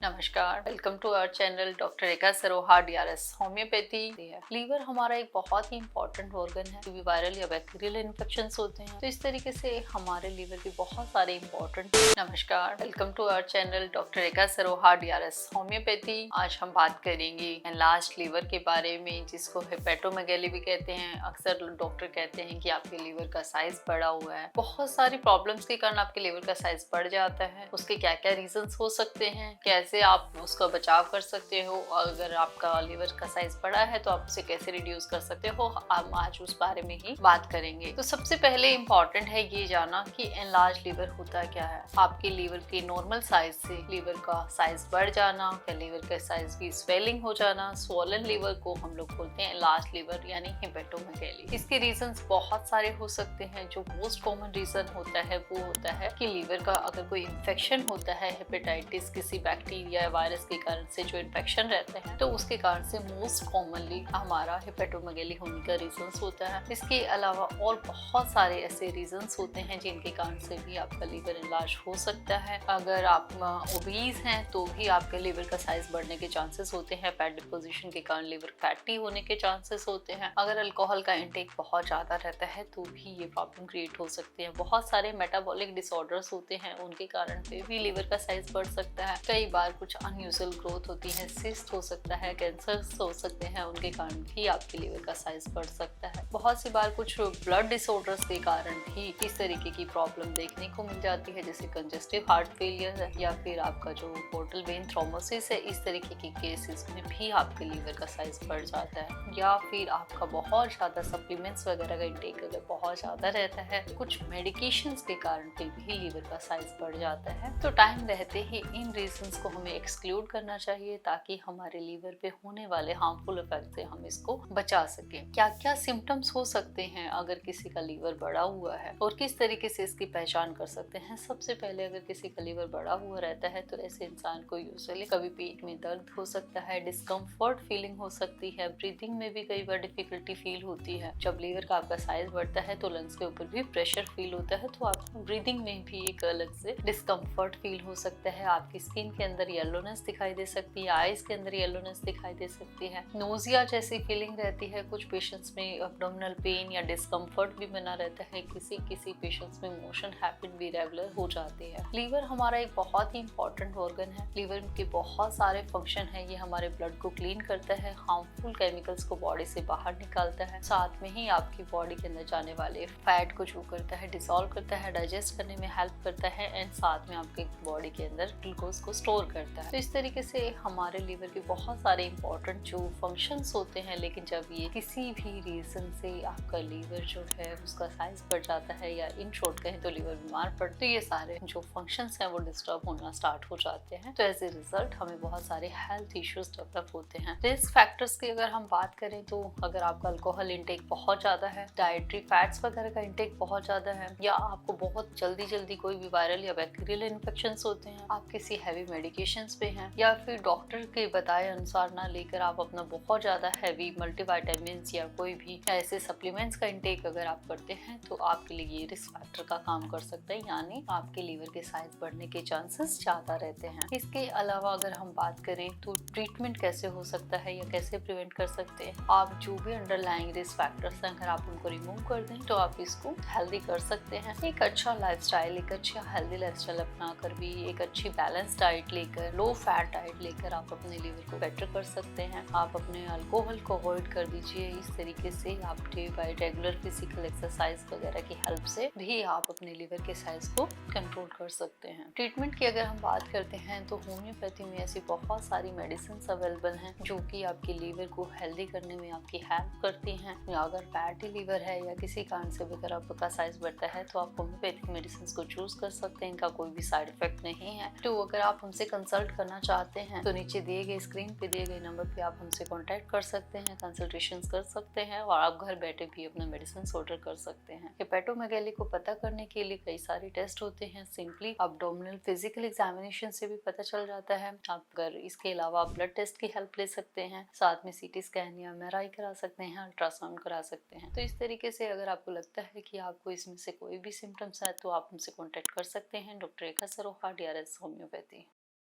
नमस्कार, welcome to our channel doctor Rekha Saroha DRS homeopathy है। Liver हमारा एक बहुत ही इंपॉर्टेंट ऑर्गन है। भी वायरल या बैक्टीरियल इन्फेक्शंस होते हैं तो इस तरीके से हमारे लीवर के बहुत सारे इंपॉर्टेंट। नमस्कार, welcome to our channel doctor Rekha Saroha DRS homeopathy. आज हम बात करेंगे लास्ट लीवर के बारे में, जिसको हेपेटोमेगैली भी कहते हैं। अक्सर डॉक्टर कहते हैं कि आपके लीवर का साइज बढ़ा हुआ है। बहुत सारी प्रॉब्लम्स के कारण आपके लीवर का साइज बढ़ जाता है। उसके क्या क्या रीजंस हो सकते हैं, कैसे आप उसका बचाव कर सकते हो, अगर आपका लीवर का साइज बड़ा है तो आप उसे कैसे रिड्यूस कर सकते हो, हम आज उस बारे में ही बात करेंगे। तो सबसे पहले इम्पोर्टेंट है ये जानना कि एनलार्ज लीवर होता क्या है। आपके लीवर के नॉर्मल साइज से लीवर का साइज बढ़ जाना या लीवर का साइज की स्वेलिंग हो जाना, स्वॉलन लीवर को हम लोग बोलते हैं एनलार्ज लीवर यानी हेपेटोमेगैली। इसके रीजंस बहुत सारे हो सकते हैं। जो मोस्ट कॉमन रीजन होता है वो होता है कि लीवर का अगर कोई इन्फेक्शन होता है, हेपेटाइटिस, किसी बैक्टीरिया या वायरस के कारण से जो इन्फेक्शन रहते हैं, तो उसके कारण से मोस्ट कॉमनली हमारा हेपेटोमेगैली होने का रीजंस होता है। इसके अलावा और बहुत सारे ऐसे रीजंस होते हैं जिनके कारण से भी आपका लीवर एनलार्ज हो सकता है। अगर आप ओबीज हैं तो भी आपके लीवर का साइज बढ़ने के चांसेस होते हैं। फैट डिपोजिशन के कारण लीवर फैटी होने के चांसेस होते हैं। अगर अल्कोहल का इंटेक बहुत ज्यादा रहता है तो भी ये प्रॉब्लम क्रिएट हो सकती है। बहुत सारे मेटाबॉलिक डिसऑर्डर्स होते हैं, उनके कारण से भी लीवर का साइज बढ़ सकता है। कई बार कुछ अनयूजुअल ग्रोथ होती है, सिस्ट हो सकता है, कैंसर्स हो सकते हैं, उनके कारण भी आपके लीवर का साइज बढ़ सकता है। बहुत सी बार कुछ ब्लड डिसऑर्डर्स के कारण भी इस तरीके की प्रॉब्लम देखने को मिल जाती है, जैसे कंजेस्टिव हार्ट फेलियर है या फिर आपका जो पोर्टल वेन थ्रोम्बोसिस है। इस तरीके के केसेस में भी आपके लीवर का साइज बढ़ जाता है। या फिर आपका बहुत ज्यादा सप्लीमेंट्स वगैरह का इंटेक अगर बहुत ज्यादा रहता है, कुछ मेडिकेशंस के कारण भी लीवर का साइज बढ़ जाता है। तो टाइम रहते ही इन रीजंस को हमें एक्सक्लूड करना चाहिए ताकि हमारे लीवर पे होने वाले हार्मफुल इफेक्ट से हम इसको बचा सकें। क्या क्या सिम्टम्स हो सकते हैं अगर किसी का लीवर बढ़ा हुआ है और किस तरीके से इसकी पहचान कर सकते हैं। सबसे पहले अगर किसी का लीवर बढ़ा हुआ रहता है तो ऐसे इंसान को यूजुअली कभी पेट में दर्द हो सकता है, डिस्कम्फर्ट फीलिंग हो सकती है, ब्रीदिंग में भी कई बार डिफिकल्टी फील होती है। जब लीवर का आपका साइज बढ़ता है तो लंग्स के ऊपर भी प्रेशर फील होता है, तो आपको ब्रीदिंग में भी एक अलग से डिस्कम्फर्ट फील हो सकता है। आपकी स्किन के अंदर येलोनेस दिखाई दे सकती है, आईज के अंदर येलोनेस दिखाई दे सकती है, नोजिया जैसी फीलिंग रहती है। कुछ पेशेंट्स में एब्डोमिनल पेन या डिस्कम्फर्ट भी बना रहता है। किसी पेशेंट्स में मोशन हैबिट भी रेगुलर हो जाती है। लीवर हमारा एक बहुत ही इंपॉर्टेंट ऑर्गन है। लीवर के बहुत सारे फंक्शन है। ये हमारे ब्लड को क्लीन करता है, हार्मफुल केमिकल्स को बॉडी से बाहर निकालता है, साथ में ही आपकी बॉडी के अंदर जाने वाले फैट को जो करता है, डिसॉल्व करता है, डाइजेस्ट करने में हेल्प करता है एंड साथ में आपके बॉडी के अंदर ग्लूकोज को स्टोर करता है। तो इस तरीके से हमारे लीवर के बहुत सारे इंपॉर्टेंट जो फंक्शंस होते हैं। लेकिन जब ये किसी भी रीजन से आपका लीवर जो है उसका साइज बढ़ जाता है या इन शॉर्ट कहें तो लीवर बीमार पड़ता है, तो ये सारे जो फंक्शंस हैं वो डिस्टर्ब होना स्टार्ट हो जाते हैं। तो एज ए रिजल्ट हमें बहुत सारे हेल्थ इश्यूज डेवलप होते हैं। रिस्क फैक्टर्स की अगर हम बात करें तो अगर आपका अल्कोहल इंटेक बहुत ज्यादा है, डाइटरी फैट्स वगैरह का इंटेक बहुत ज्यादा है, या आपको बहुत जल्दी कोई भी वायरल या बैक्टीरियल इन्फेक्शंस होते हैं, आप किसी हैवी मेडिकेशंस पे हैं, या फिर डॉक्टर के बताए अनुसार ना लेकर आप अपना बहुत ज्यादा हैवी मल्टीविटामिन्स या कोई भी ऐसे सप्लीमेंट्स का इंटेक अगर आप करते हैं, तो आपके लिए ये रिस्क फैक्टर का काम कर सकता है, यानी आपके लीवर के साइज बढ़ने के चांसेस ज्यादा रहते हैं। इसके अलावा अगर हम बात करें तो ट्रीटमेंट कैसे हो सकता है या कैसे प्रिवेंट कर सकते हैं। आप जो भी अंडरलाइंग रिस्क फैक्टर्स हैं, अगर आप उनको रिमूव कर दें तो आप इसको हेल्दी कर सकते हैं। एक अच्छा लाइफस्टाइल, एक अच्छा हेल्दी लाइफस्टाइल अपना कर भी, एक अच्छी बैलेंस डाइट लेकर, लो फैट डाइट लेकर आप अपने लीवर को बेटर कर सकते हैं। आप अपने अल्कोहल को अवॉइड कर दीजिए। इस तरीके से आप day bye regular physical exercise वगैरह की हेल्प से भी आप अपने लीवर के साइज को कंट्रोल कर सकते हैं। ट्रीटमेंट की अगर हम बात करते हैं तो होम्योपैथी में ऐसी बहुत सारी मेडिसिन अवेलेबल हैं जो कि आपके लीवर को हेल्दी करने में आपकी हेल्प करती हैं। या अगर फैटी लीवर है या किसी कारण से अगर आपका साइज बढ़ता है तो आप होम्योपैथिक मेडिसिन को चूज कर सकते हैं। इनका कोई भी साइड इफेक्ट नहीं है। तो अगर आप हमसे कंसल्ट करना चाहते हैं तो नीचे दिए गए स्क्रीन पे दिए गए नंबर पे आप हमसे कांटेक्ट कर सकते हैं, कंसल्टेशन कर सकते हैं और आप घर बैठे भी अपना मेडिसिन ऑर्डर कर सकते हैं। हेपेटोमेगैली को पता करने के लिए कई सारे टेस्ट होते हैं। सिंपली एब्डोमिनल फिजिकल एग्जामिनेशन से भी पता चल जाता है। आप अगर इसके अलावा ब्लड टेस्ट की हेल्प ले सकते हैं, साथ में सीटी स्कैन या एमआरआई करा सकते हैं, अल्ट्रासाउंड करा सकते हैं। तो इस तरीके से अगर आपको लगता है कि आपको इसमें से कोई भी सिम्टम्स है तो आप हमसे कॉन्टेक्ट कर सकते हैं। Doctor Rekha Saroha, DRS homeopathy.